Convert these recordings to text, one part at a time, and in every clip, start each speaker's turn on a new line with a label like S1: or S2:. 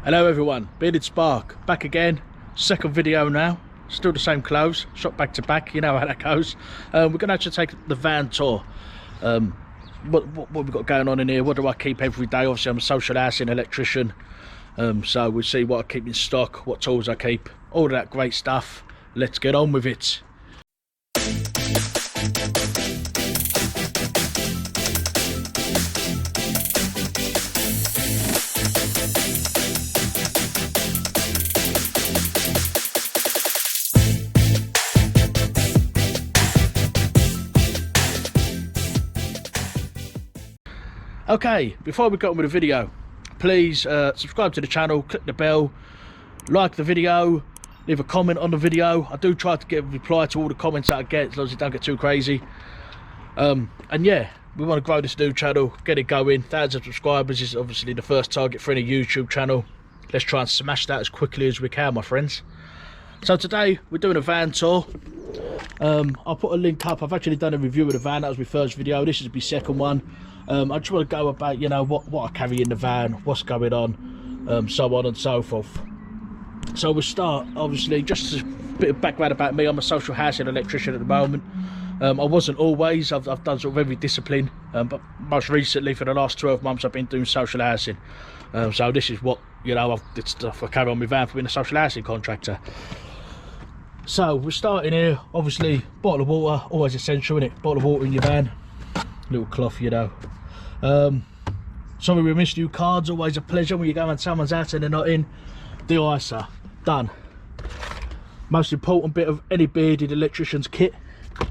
S1: Hello everyone, Bearded Spark, back again, second video now, still the same clothes, shot back to back, you know how that goes. We're going to actually take the van tour. What we've got going on in here, what do I keep every day? Obviously I'm a social housing electrician, so we'll see what I keep in stock, what tools I keep, all of that great stuff. Let's get on with it. Okay, before we get on with the video, please subscribe to the channel, click the bell, like the video, leave a comment on the video. I do try to get a reply to all the comments that I get, as long as it don't get too crazy. And yeah, we want to grow this new channel, get it going. 1,000 subscribers is obviously the first target for any YouTube channel. Let's try and smash that as quickly as we can, my friends. So today we're doing a van tour. I'll put a link up. I've actually done a review of the van. That was my first video. This is my second one. I just want to go about, you know, what I carry in the van, what's going on, so on and so forth. So we'll start, obviously, just a bit of background about me. I'm a social housing electrician at the moment. I wasn't always. I've done sort of every discipline, but most recently, for the last 12 months, I've been doing social housing. So this is what, you know, it's stuff I carry on my van for being a social housing contractor. So we're starting here, obviously, bottle of water, always essential, isn't it? Bottle of water in your van, little cloth, you know. Sorry we missed you cards, always a pleasure when you go on someone's house and they're not in. De-icer, done. Most important bit of any bearded electrician's kit,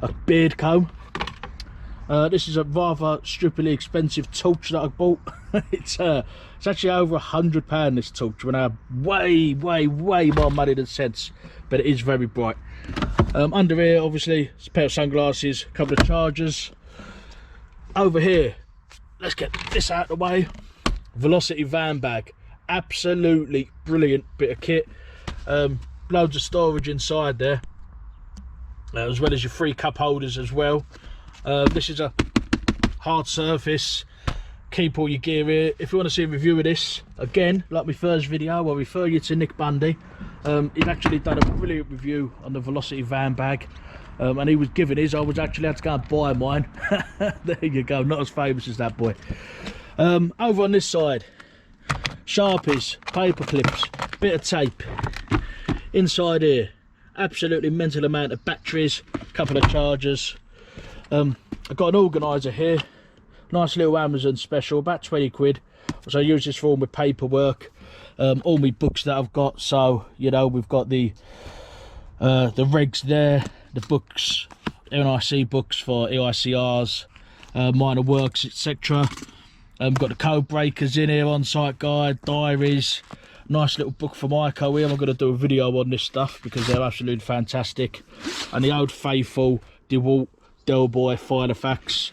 S1: a beard comb. This is a rather stupidly expensive torch that I bought. It's actually over £100 this torch, when I have way more money than sense, but it is very bright. Under here, obviously, it's a pair of sunglasses, a couple of chargers. Over here, let's get this out of the way. Velocity van bag, absolutely brilliant bit of kit. Loads of storage inside there, as well as your 3 cup holders as well. This is a hard surface, keep all your gear here. If you want to see a review of this, again, like my first video, I'll refer you to Nick Bundy. He's actually done a brilliant review on the Velocity van bag. And he was given his, I was actually had to go and buy mine. There you go, not as famous as that boy. Over on this side, Sharpies, paper clips, bit of tape. Inside here, absolutely mental amount of batteries, couple of chargers. I've got an organiser here, nice little Amazon special, about 20 quid. So I use this for all my paperwork, all my books that I've got. So, you know, we've got the regs there, the books, NIC books for EICRs, minor works, etc. Got the code breakers in here, on-site guide, diaries, nice little book from ICO here. I'm going to do a video on this stuff because they're absolutely fantastic. And the old faithful DeWalt Del Boy Filofax.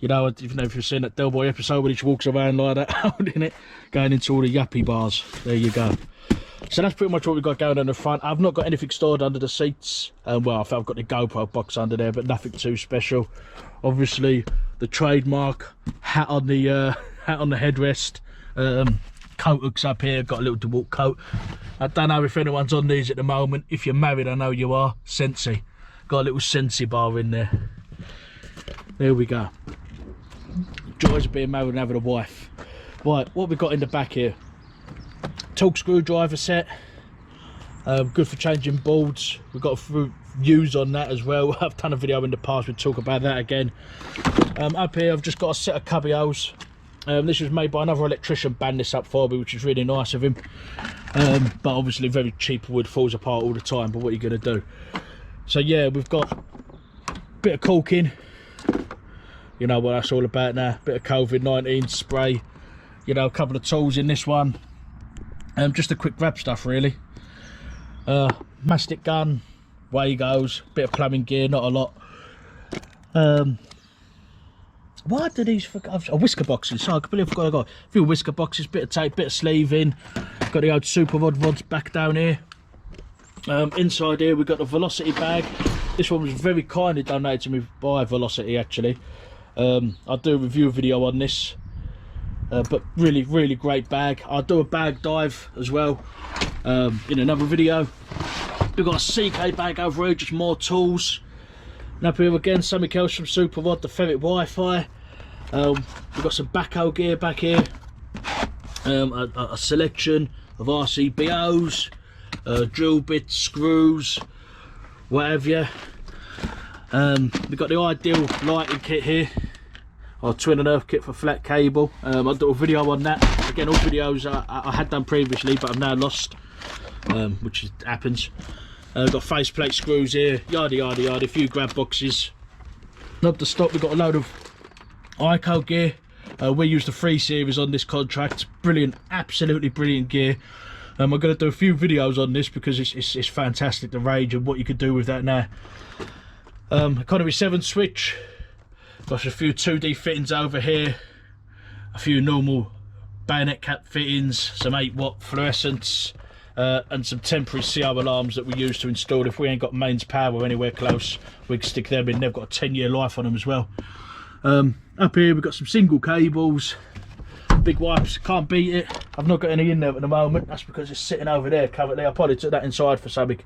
S1: You know, if you've seen that Del Boy episode where he walks around like that, holding it, going into all the yuppie bars. There you go. So that's pretty much what we've got going on the front. I've not got anything stored under the seats. Well, I've got the GoPro box under there, but nothing too special. Obviously, the trademark hat on the headrest. Coat hooks up here. Got a little DeWalt coat. I don't know if anyone's on these at the moment. If you're married, I know you are. Sensi. Got a little Sensi bar in there. There we go. Joys of being married and having a wife. Right, what we got in the back here? Torque screwdriver set, good for changing boards. We've got a few views on that as well. I've done a video in the past, we'll talk about that again. Up here I've just got a set of cubby holes. This was made by another electrician, banned this up for me, which is really nice of him. But obviously very cheap wood, falls apart all the time, but what are you going to do? So yeah, we've got a bit of caulking, you know what that's all about now, bit of COVID-19 spray, you know, a couple of tools in this one. Just a quick grab stuff really. Mastic gun, way he goes, bit of plumbing gear, not a lot. Why do these forget? Oh, whisker boxes, so I completely forgot I got a few whisker boxes, bit of tape, bit of sleeving. Got the old super rod rods back down here. Inside here we've got the Velocity bag. This one was very kindly donated to me by Velocity actually. I'll do a review video on this. but really great bag. I'll do a bag dive as well in another video. We've got a CK bag over here, just more tools. And up here again, something else from Super Rod, the ferret Wi-Fi. We've got some backhoe gear back here, a selection of RCBOs, drill bits, screws, whatever. We've got the ideal lighting kit here, or twin and earth kit for flat cable. I'll do a video on that. Again, all videos I had done previously, but I've now lost, which happens. Got faceplate screws here, yada yada yada, a few grab boxes. Up the stock, we've got a load of ICO gear. We use the 3 series on this contract. Brilliant, absolutely brilliant gear. I'm going to do a few videos on this because it's fantastic, the range and what you could do with that now. Economy 7 switch. Got a few 2D fittings over here, a few normal bayonet cap fittings, some 8-watt fluorescents, and some temporary CO alarms that we use to install if we ain't got mains power anywhere close. We can stick them in. They've got a 10-year life on them as well. Up here we've got some single cables, big wipes. Can't beat it. I've not got any in there at the moment. That's because it's sitting over there currently. I probably took that inside for something.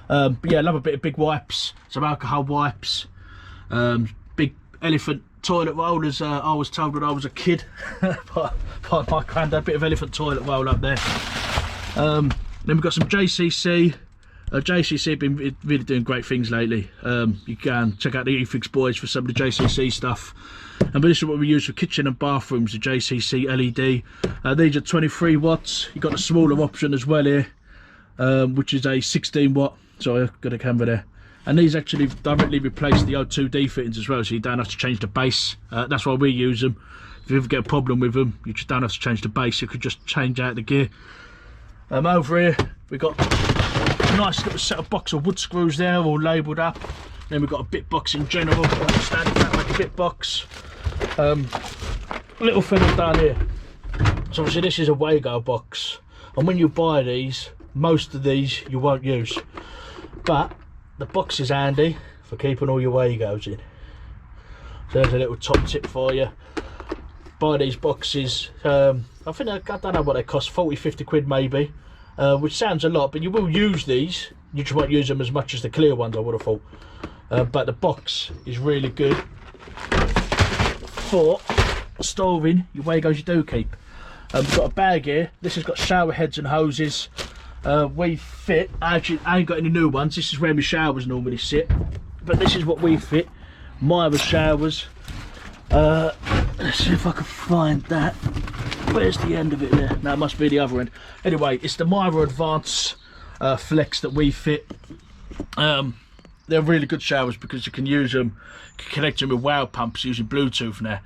S1: But yeah, I love a bit of big wipes, some alcohol wipes, big elephant toilet roll, as I was told when I was a kid by my granddad. Bit of elephant toilet roll up there. Then we've got some JCC. JCC have been really doing great things lately. You can check out the eFix boys for some of the JCC stuff. And this is what we use for kitchen and bathrooms, the JCC LED. These are 23 watts. You've got a smaller option as well here, which is a 16 watt. Sorry, I've got a camera there. And these actually directly replace the O2D fittings as well, so you don't have to change the base. That's why we use them. If you ever get a problem with them, you just don't have to change the base. You could just change out the gear. Over here, we've got a nice little set of box of wood screws there, all labelled up. Then we've got a bit box in general, standing back like a bit box. Little fiddle down here. So obviously this is a Wago box, and when you buy these, most of these you won't use, but the box is handy for keeping all your Wagos in. So there's a little top tip for you. Buy these boxes. I don't know what they cost, 40-50 quid maybe, which sounds a lot, but you will use these. You just won't use them as much as the clear ones, I would have thought. But the box is really good for storing your Wagos you do keep. We've got a bag here. This has got shower heads and hoses. We fit, actually I ain't got any new ones. This is where my showers normally sit, but this is what we fit. Mira showers. Let's see if I can find that. Where's the end of it there? No, it must be the other end. Anyway, it's the Mira Advance Flex that we fit. They're really good showers because you can use them, connect them with wow pumps using Bluetooth now,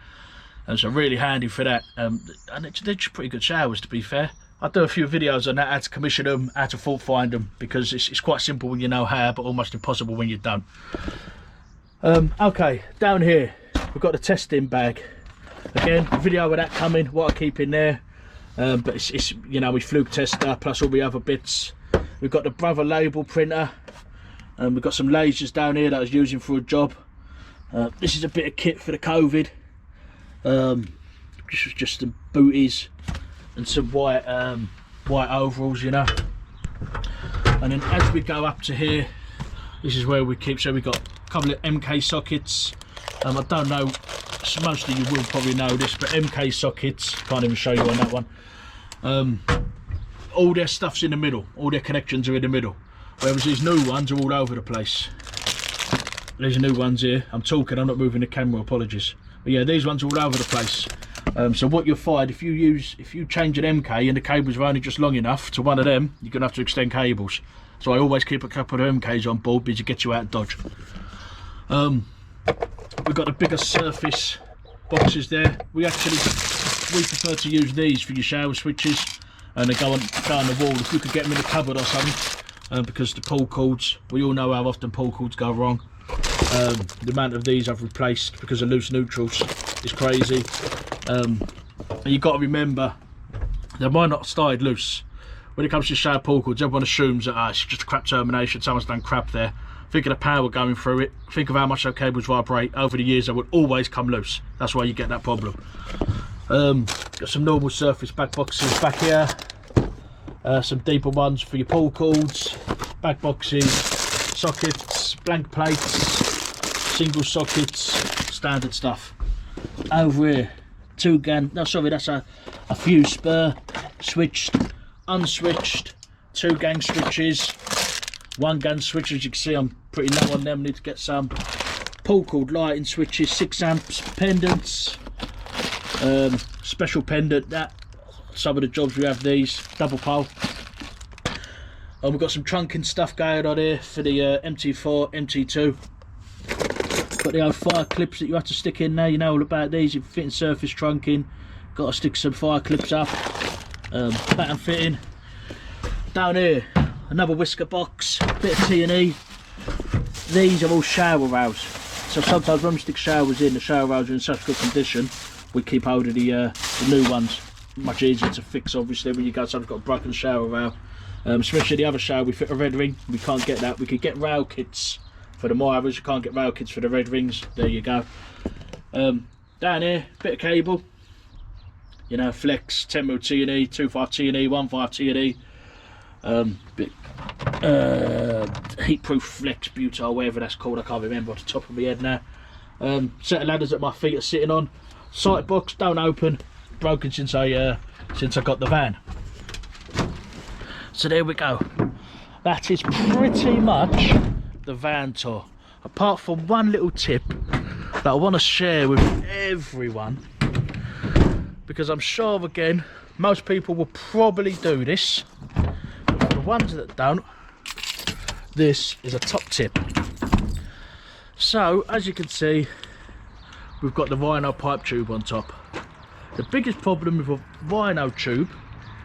S1: and so really handy for that. And they're just pretty good showers, to be fair. I'll do a few videos on that, how to commission them, how to fault find them, because it's quite simple when you know how, but almost impossible when you don't. Okay, down here we've got the testing bag. Again, a video of that coming, what I keep in there. But it's you know, my fluke tester plus all the other bits. We've got the Brother label printer, and we've got some lasers down here that I was using for a job. This is a bit of kit for the COVID. This was just some booties and some white overalls, you know. And then as we go up to here, this is where we keep. So we've got a couple of MK sockets. I don't know, most of you will probably know this, but MK sockets, can't even show you on that one. All their stuff's in the middle, all their connections are in the middle, whereas these new ones are all over the place. There's new ones here. I'm talking, I'm not moving the camera, apologies. But yeah, these ones are all over the place. So what you'll find, if you change an MK and the cables are only just long enough to one of them, you're gonna have to extend cables. So I always keep a couple of MKs on board because it gets you out of dodge. We've got the bigger surface boxes there. We prefer to use these for your shower switches, and they go on the wall. If you could get them in the cupboard or something, because the pull cords, we all know how often pull cords go wrong. The amount of these I've replaced because of loose neutrals is crazy. And you've got to remember, they might not have started loose. When it comes to shower pull cords, everyone assumes that it's just a crap termination, someone's done crap there. Think of the power going through it, think of how much those cables vibrate. Over the years they would always come loose. That's why you get that problem. Got some normal surface back boxes back here, some deeper ones for your pull cords, back boxes, sockets, blank plates, single sockets, standard stuff. Over here, that's a fuse spur, switched, unswitched, 2 gang switches, 1 gang switch. As you can see, I'm pretty low on them. Need to get some pull cord lighting switches, 6 amps pendants, special pendant. That some of the jobs we have these double pole. And we've got some trunking stuff going on here for the MT4, MT2. Got the old fire clips that you have to stick in there. You know all about these. If you're fitting surface trunking, got to stick some fire clips up. Pattern fitting. Down here, another whisker box, bit of T&E. These are all shower rails. So sometimes when we stick showers in, the shower rails are in such good condition, we keep hold of the new ones. Much easier to fix, obviously, when you go someone's got a broken shower rail. Especially the other shower, we fit a red ring. We can't get that. We could get rail kits for the Miras. You can't get rail kits for the red rings. There you go. Down here, bit of cable. You know, flex, 10mm T&E, 2.5 T&E, 1.5 T&E. Bit heatproof flex butyl, whatever that's called. I can't remember off the top of my head now. Set of ladders that my feet are sitting on. Sight box don't open. Broken since I got the van. So there we go. That is pretty much the van tour, apart from one little tip that I want to share with everyone, because I'm sure, again, most people will probably do this, but for the ones that don't, this is a top tip. So as you can see, we've got the Rhino pipe tube on top. The biggest problem with a Rhino tube,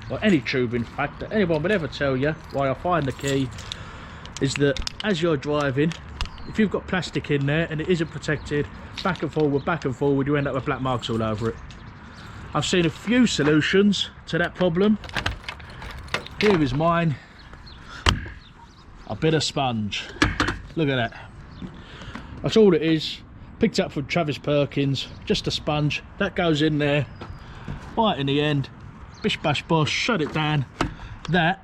S1: or any tube in fact, that anyone would ever tell you why I find the key, is that as you're driving, if you've got plastic in there and it isn't protected, back and forward, you end up with black marks all over it. I've seen a few solutions to that problem. Here is mine. A bit of sponge. Look at that. That's all it is. Picked up from Travis Perkins, just a sponge. That goes in there, right in the end. Bish bash bosh, shut it down. That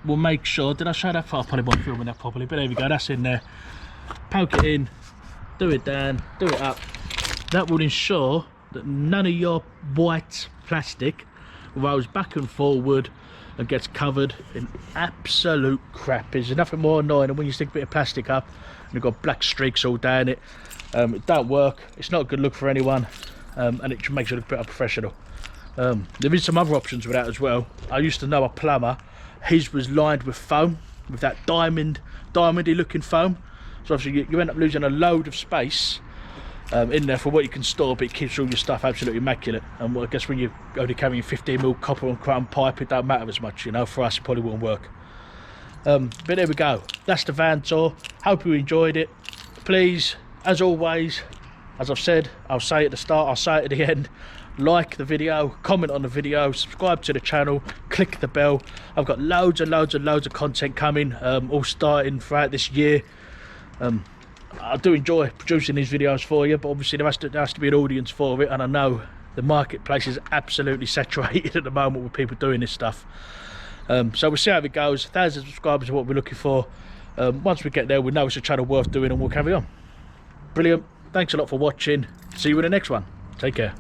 S1: will make sure, did I show that far? I probably wasn't filming that properly, but there we go, that's in there. Poke it in, do it down, do it up. That will ensure that none of your white plastic rolls back and forward and gets covered in absolute crap. There's nothing more annoying than when you stick a bit of plastic up and you've got black streaks all down it. It don't work, it's not a good look for anyone, and it makes it look a bit unprofessional. There is some other options with that as well. I used to know a plumber, his was lined with foam, with that diamondy looking foam. So obviously you end up losing a load of space in there for what you can store, but it keeps all your stuff absolutely immaculate. And I guess when you're only carrying 15mm copper and chrome pipe, it don't matter as much, you know. For us it probably wouldn't work. But there we go, that's the van tour. Hope you enjoyed it. Please, as always, as I've said, I'll say at the start, I'll say it at the end, like the video, comment on the video, subscribe to the channel, click the bell. I've got loads and loads and loads of content coming, all starting throughout this year. I do enjoy producing these videos for you, but obviously there has to be an audience for it, and I know the marketplace is absolutely saturated at the moment with people doing this stuff. So we'll see how it goes. 1,000 subscribers is what we're looking for. Once we get there, we know it's a channel worth doing, and we'll carry on. Brilliant. Thanks a lot for watching. See you in the next one. Take care.